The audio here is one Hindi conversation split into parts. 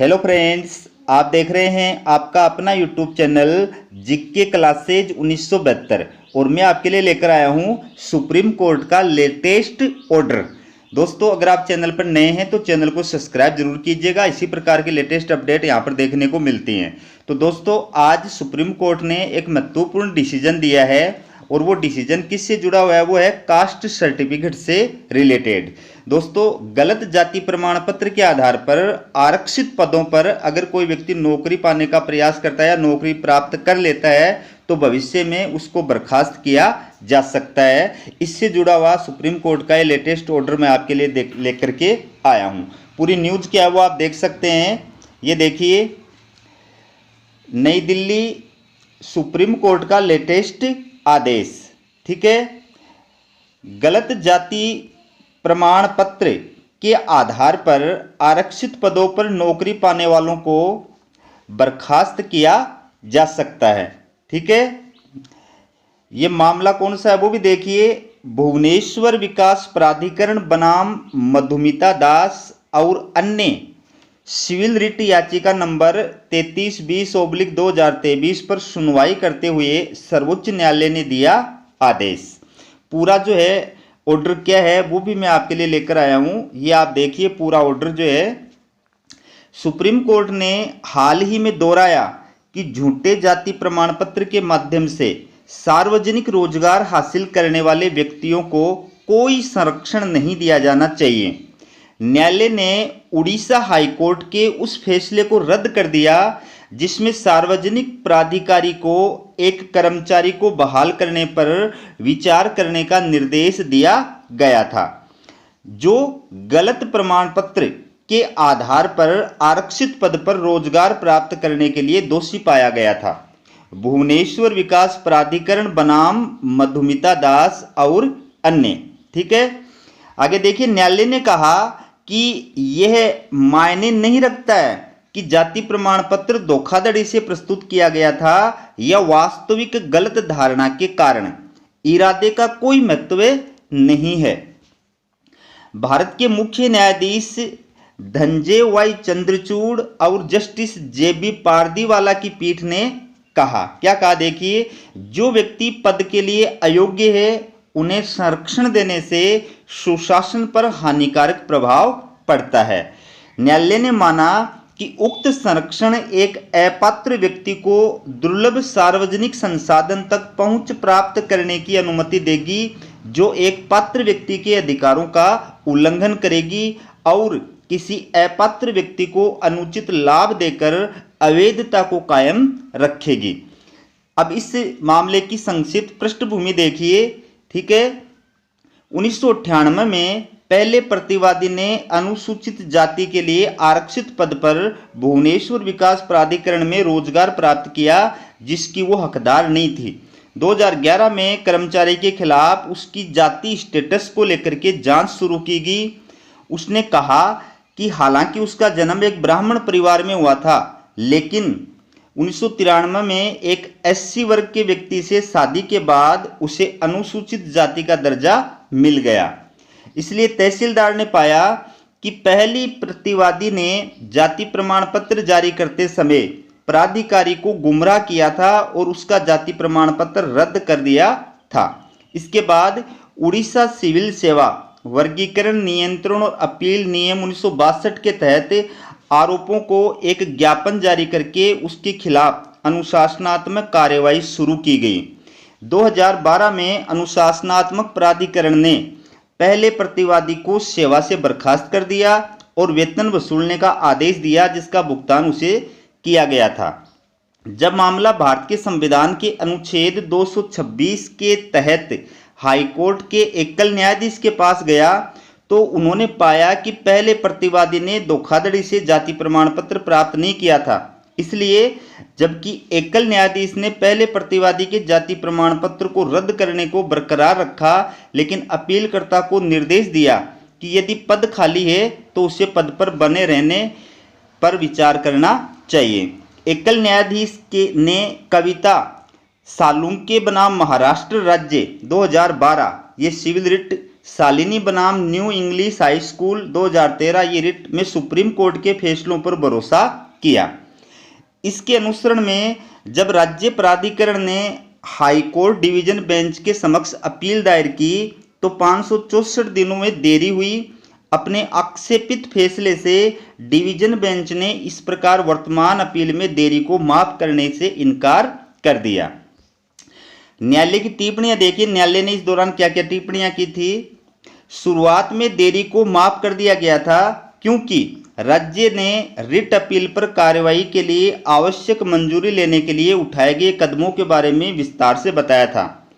हेलो फ्रेंड्स, आप देख रहे हैं आपका अपना यूट्यूब चैनल जीके क्लासेज 1972 और मैं आपके लिए लेकर आया हूं सुप्रीम कोर्ट का लेटेस्ट ऑर्डर। दोस्तों, अगर आप चैनल पर नए हैं तो चैनल को सब्सक्राइब जरूर कीजिएगा। इसी प्रकार के लेटेस्ट अपडेट यहां पर देखने को मिलती हैं। तो दोस्तों, आज सुप्रीम कोर्ट ने एक महत्वपूर्ण डिसीजन दिया है और वो डिसीजन किससे जुड़ा हुआ है? वो है कास्ट सर्टिफिकेट से रिलेटेड। दोस्तों, गलत जाति प्रमाण पत्र के आधार पर आरक्षित पदों पर अगर कोई व्यक्ति नौकरी पाने का प्रयास करता है या नौकरी प्राप्त कर लेता है तो भविष्य में उसको बर्खास्त किया जा सकता है। इससे जुड़ा हुआ सुप्रीम कोर्ट का ये लेटेस्ट ऑर्डर मैं आपके लिए लेकर के आया हूं। पूरी न्यूज क्या है वो आप देख सकते हैं। ये देखिए, नई दिल्ली सुप्रीम कोर्ट का लेटेस्ट आदेश। ठीक है, गलत जाति प्रमाण पत्र के आधार पर आरक्षित पदों पर नौकरी पाने वालों को बर्खास्त किया जा सकता है। ठीक है, ये मामला कौन सा है वो भी देखिए। भुवनेश्वर विकास प्राधिकरण बनाम मधुमिता दास और अन्य सिविल रिट याचिका नंबर 3320/2023 पर सुनवाई करते हुए सर्वोच्च न्यायालय ने दिया आदेश। पूरा जो है ऑर्डर क्या है वो भी मैं आपके लिए लेकर आया हूं। ये आप देखिए, पूरा ऑर्डर जो है सुप्रीम कोर्ट ने हाल ही में दोहराया कि झूठे जाति प्रमाण पत्र के माध्यम से सार्वजनिक रोजगार हासिल करने वाले व्यक्तियों को कोई संरक्षण नहीं दिया जाना चाहिए। न्यायालय ने उड़ीसा हाईकोर्ट के उस फैसले को रद्द कर दिया जिसमें सार्वजनिक प्राधिकारी को एक कर्मचारी को बहाल करने पर विचार करने का निर्देश दिया गया था, जो गलत प्रमाण पत्र के आधार पर आरक्षित पद पर रोजगार प्राप्त करने के लिए दोषी पाया गया था। भुवनेश्वर विकास प्राधिकरण बनाम मधुमिता दास और अन्य। ठीक है, आगे देखिए, न्यायालय ने कहा कि यह मायने नहीं रखता है कि जाति प्रमाण पत्र धोखाधड़ी से प्रस्तुत किया गया था या वास्तविक गलत धारणा के कारण। इरादे का कोई महत्व नहीं है। भारत के मुख्य न्यायाधीश धनंजय वाई चंद्रचूड़ और जस्टिस जेबी पारदीवाला की पीठ ने कहा, क्या कहा देखिए, जो व्यक्ति पद के लिए अयोग्य है उन्हें संरक्षण देने से सुशासन पर हानिकारक प्रभाव पड़ता है। न्यायालय ने माना कि उक्त संरक्षण एक अपात्र व्यक्ति को दुर्लभ सार्वजनिक संसाधन तक पहुंच प्राप्त करने की अनुमति देगी जो एक पात्र व्यक्ति के अधिकारों का उल्लंघन करेगी और किसी अपात्र व्यक्ति को अनुचित लाभ देकर अवैधता को कायम रखेगी। अब इस मामले की संक्षिप्त पृष्ठभूमि देखिए। ठीक है, 1998 में पहले प्रतिवादी ने अनुसूचित जाति के लिए आरक्षित पद पर भुवनेश्वर विकास प्राधिकरण में रोजगार प्राप्त किया जिसकी वो हकदार नहीं थी। 2011 में कर्मचारी के खिलाफ उसकी जाति स्टेटस को लेकर के जांच शुरू की गई। उसने कहा कि हालांकि उसका जन्म एक ब्राह्मण परिवार में हुआ था, लेकिन 1993 में एक एससी वर्ग के व्यक्ति से शादी के बाद उसे अनुसूचित जाति का दर्जा मिल गया। इसलिए तहसीलदार ने पाया कि पहली प्रतिवादी ने जाति प्रमाण पत्र जारी करते समय प्राधिकारी को गुमराह किया था और उसका जाति प्रमाण पत्र रद्द कर दिया था। इसके बाद उड़ीसा सिविल सेवा वर्गीकरण नियंत्रण और अपील नियम 1962 के तहत आरोपों को एक ज्ञापन जारी करके उसके खिलाफ अनुशासनात्मक कार्रवाई शुरू की गई। 2012 में अनुशासनात्मक प्राधिकरण ने पहले प्रतिवादी को सेवा से बर्खास्त कर दिया और वेतन वसूलने का आदेश दिया जिसका भुगतान उसे किया गया था। जब मामला भारत के संविधान के अनुच्छेद 226 के तहत हाईकोर्ट के एकल न्यायाधीश के पास गया तो उन्होंने पाया कि पहले प्रतिवादी ने धोखाधड़ी से जाति प्रमाण पत्र प्राप्त नहीं किया था। इसलिए जबकि एकल न्यायाधीश ने पहले प्रतिवादी के जाति प्रमाण पत्र को रद्द करने को बरकरार रखा, लेकिन अपीलकर्ता को निर्देश दिया कि यदि पद खाली है तो उसे पद पर बने रहने पर विचार करना चाहिए। एकल न्यायाधीश ने कविता सालुंके बनाम महाराष्ट्र राज्य 2012 ये सिविल रिट शालिनी बनाम न्यू इंग्लिश हाई स्कूल 2013 ये रिट में सुप्रीम कोर्ट के फैसलों पर भरोसा किया। इसके अनुसरण में जब राज्य प्राधिकरण ने हाई कोर्ट डिवीजन बेंच के समक्ष अपील दायर की तो 564 दिनों में देरी हुई। अपने आक्षेपित फैसले से डिवीजन बेंच ने इस प्रकार वर्तमान अपील में देरी को माफ करने से इनकार कर दिया। न्यायालय की टिप्पणियां देखिए, न्यायालय ने इस दौरान क्या क्या टिप्पणियां की थी। शुरुआत में देरी को माफ कर दिया गया था क्योंकि राज्य ने रिट अपील पर कार्रवाई के लिए आवश्यक मंजूरी लेने के लिए उठाए गए कदमों के बारे में विस्तार से बताया था।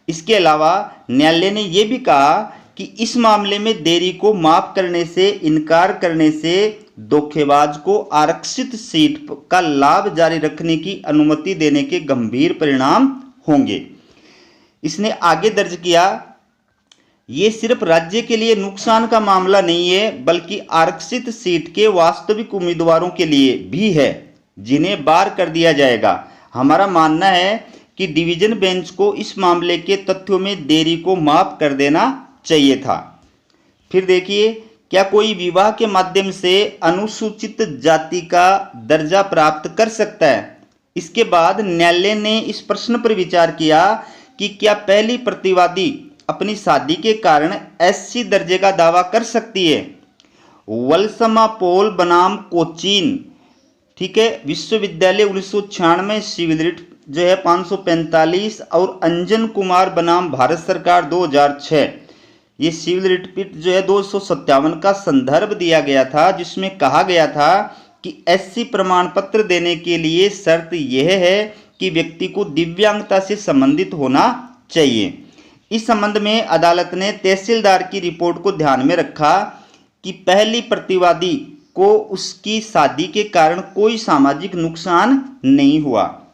इसके अलावा न्यायालय ने यह भी कहा कि इस मामले में देरी को माफ करने से इनकार करने से धोखेबाज को आरक्षित सीट का लाभ जारी रखने की अनुमति देने के गंभीर परिणाम होंगे। इसने आगे दर्ज किया, ये सिर्फ राज्य के लिए नुकसान का मामला नहीं है बल्कि आरक्षित सीट के वास्तविक उम्मीदवारों के लिए भी है जिन्हें बार कर दिया जाएगा। हमारा मानना है कि डिवीजन बेंच को इस मामले के तथ्यों में देरी को माफ कर देना चाहिए था। फिर देखिए, क्या कोई विवाह के माध्यम से अनुसूचित जाति का दर्जा प्राप्त कर सकता है। इसके बाद न्यायालय ने इस प्रश्न पर विचार किया कि क्या पहली प्रतिवादी अपनी शादी के कारण एससी दर्जे का दावा कर सकती है। वल्समा पोल बनाम कोचीन, ठीक है, विश्वविद्यालय 1996 सिविल रिट जो है 545 और अंजन कुमार बनाम भारत सरकार 2006 ये सिविल रिट पिट जो है 257 का संदर्भ दिया गया था, जिसमें कहा गया था कि एससी प्रमाण पत्र देने के लिए शर्त यह है कि व्यक्ति को दिव्यांगता से संबंधित होना चाहिए। इस संबंध में अदालत ने तहसीलदार की रिपोर्ट को ध्यान में रखा कि पहली प्रतिवादी को उसकी शादी के कारण कोई सामाजिक नुकसान नहीं हुआ।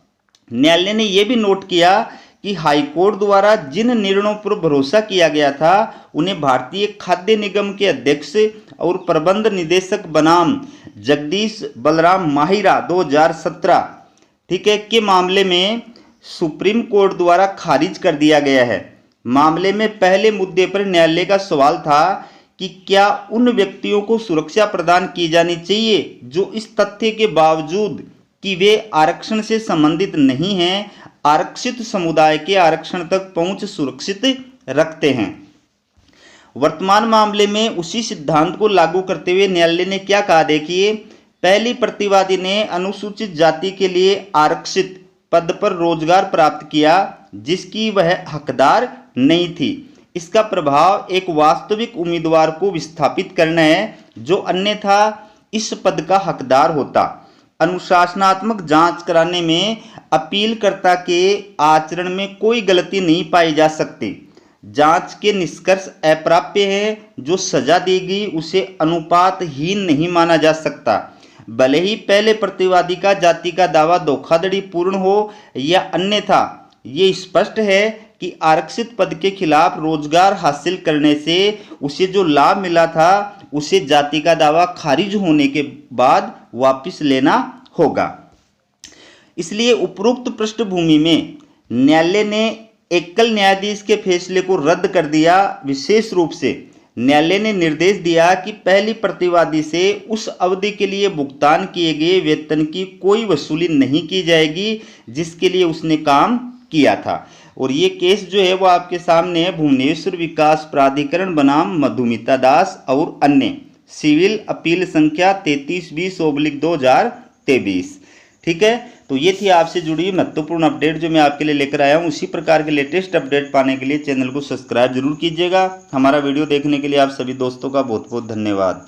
न्यायालय ने यह भी नोट किया कि हाईकोर्ट द्वारा जिन निर्णयों पर भरोसा किया गया था उन्हें भारतीय खाद्य निगम के अध्यक्ष और प्रबंध निदेशक बनाम जगदीश बलराम माहिरा 2017 ठीक है के मामले में सुप्रीम कोर्ट द्वारा खारिज कर दिया गया है। मामले में पहले मुद्दे पर न्यायालय का सवाल था कि क्या उन व्यक्तियों को सुरक्षा प्रदान की जानी चाहिए जो इस तथ्य के बावजूद कि वे आरक्षण से संबंधित नहीं हैं, आरक्षित समुदाय के आरक्षण तक पहुंच सुरक्षित रखते हैं। वर्तमान मामले में उसी सिद्धांत को लागू करते हुए न्यायालय ने क्या कहा, देखिए, पहली प्रतिवादी ने अनुसूचित जाति के लिए आरक्षित पद पर रोजगार प्राप्त किया जिसकी वह हकदार नहीं थी। इसका प्रभाव एक वास्तविक उम्मीदवार को विस्थापित करना है जो अन्यथा इस पद का हकदार होता। अनुशासनात्मक जांच कराने में अपीलकर्ता के आचरण में कोई गलती नहीं पाई जा सकती। जांच के निष्कर्ष अप्राप्य है, जो सजा दी गई उसे अनुपातहीन नहीं माना जा सकता। भले ही पहले प्रतिवादी का जाति का दावा धोखाधड़ी पूर्ण हो या अन्यथा ये स्पष्ट है कि आरक्षित पद के खिलाफ रोजगार हासिल करने से उसे जो लाभ मिला था उसे जाति का दावा खारिज होने के बाद वापस लेना होगा। इसलिए उपरोक्त पृष्ठभूमि में न्यायालय ने एकल न्यायाधीश के फैसले को रद्द कर दिया। विशेष रूप से न्यायालय ने निर्देश दिया कि पहली प्रतिवादी से उस अवधि के लिए भुगतान किए गए वेतन की कोई वसूली नहीं की जाएगी जिसके लिए उसने काम किया था। और ये केस जो है वो आपके सामने है, भुवनेश्वर विकास प्राधिकरण बनाम मधुमिता दास और अन्य, सिविल अपील संख्या 3320/2023। ठीक है, तो ये थी आपसे जुड़ी महत्वपूर्ण अपडेट जो मैं आपके लिए लेकर आया हूँ। उसी प्रकार के लेटेस्ट अपडेट पाने के लिए चैनल को सब्सक्राइब जरूर कीजिएगा। हमारा वीडियो देखने के लिए आप सभी दोस्तों का बहुत बहुत धन्यवाद।